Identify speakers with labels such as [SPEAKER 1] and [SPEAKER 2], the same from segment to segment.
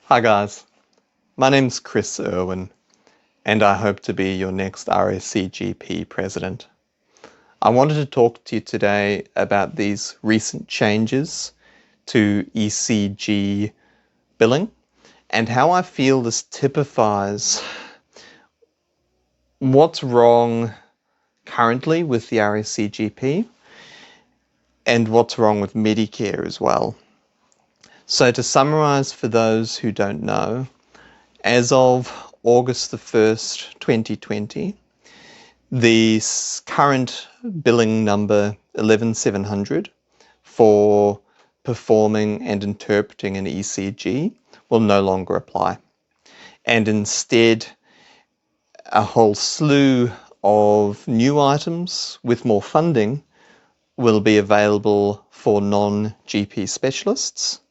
[SPEAKER 1] Hi guys, my name's Chris Irwin and I hope to be your next RACGP president. I wanted to talk to you today about these recent changes to ECG billing and how I feel this typifies what's wrong currently with the RACGP and what's wrong with Medicare as well. So to summarize for those who don't know, as of August the 1st, 2020, the current billing number 11700 for performing and interpreting an ECG will no longer apply. And instead, a whole slew of new items with more funding will be available for non-GP specialists,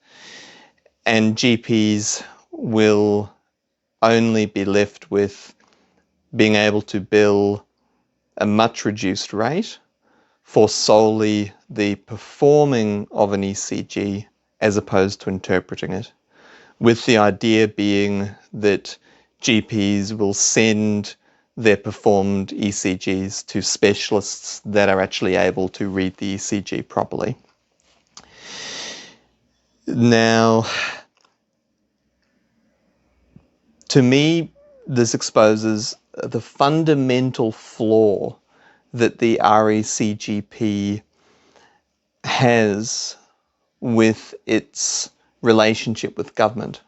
[SPEAKER 1] and GPs will only be left with being able to bill a much reduced rate for solely the performing of an ECG as opposed to interpreting it, with the idea being that GPs will send their performed ECGs to specialists that are actually able to read the ECG properly. Now, to me, this exposes the fundamental flaw that the RACGP has with its relationship with government.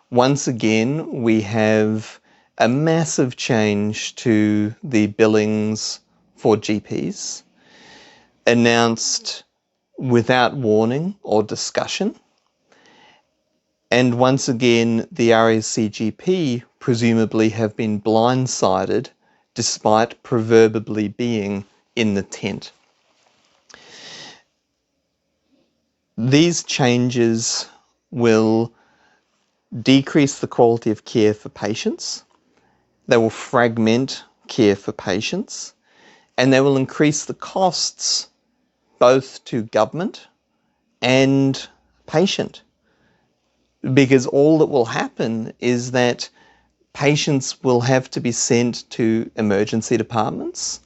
[SPEAKER 1] Once again, we have a massive change to the billings for GPs, announced without warning or discussion. And once again, the RACGP presumably have been blindsided despite proverbially being in the tent. These changes will decrease the quality of care for patients, they will fragment care for patients, and they will increase the costs both to government and patient. Because all that will happen is that patients will have to be sent to emergency departments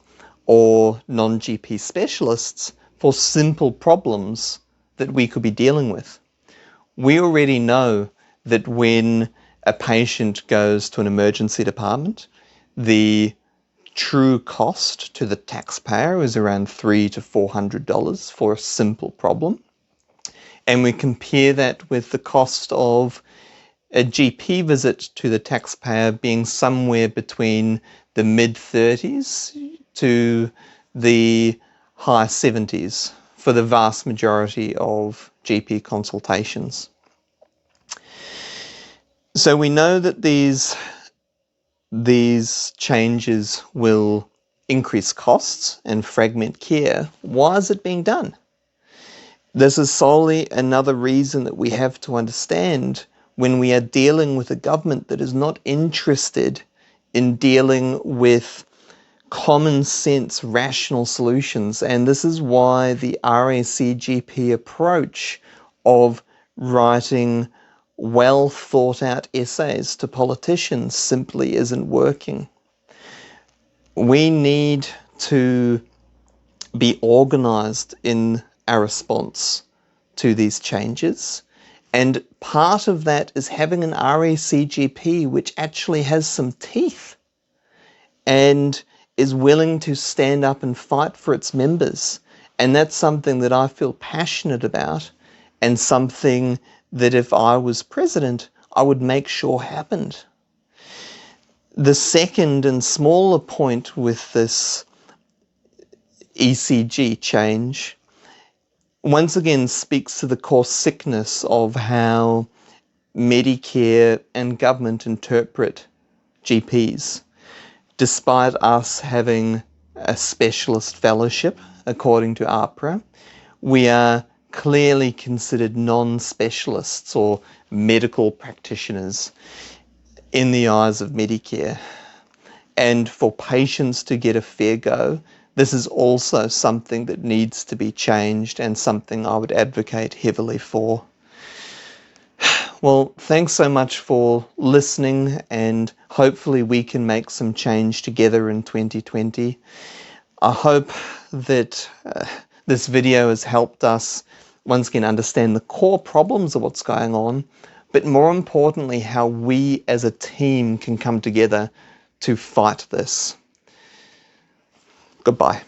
[SPEAKER 1] or non-GP specialists for simple problems that we could be dealing with. We already know that when a patient goes to an emergency department, the true cost to the taxpayer is around $300 to $400 for a simple problem. And we compare that with the cost of a GP visit to the taxpayer being somewhere between the mid-30s to the high 70s for the vast majority of GP consultations. So we know that these changes will increase costs and fragment care. Why is it being done? This is solely another reason that we have to understand when we are dealing with a government that is not interested in dealing with common sense, rational solutions. And this is why the RACGP approach of writing well thought out essays to politicians simply isn't working. We need to be organized in our response to these changes, and part of that is having an RACGP which actually has some teeth and is willing to stand up and fight for its members. And that's something that I feel passionate about, and something that if I was president, I would make sure happened. The second and smaller point with this ECG change once again speaks to the core sickness of how Medicare and government interpret GPs. Despite us having a specialist fellowship, according to APRA, we are clearly considered non-specialists or medical practitioners in the eyes of Medicare. And for patients to get a fair go, this is also something that needs to be changed and something I would advocate heavily for. Well, thanks so much for listening, and hopefully we can make some change together in 2020. I hope that this video has helped us once again understand the core problems of what's going on, but more importantly, how we as a team can come together to fight this. Goodbye.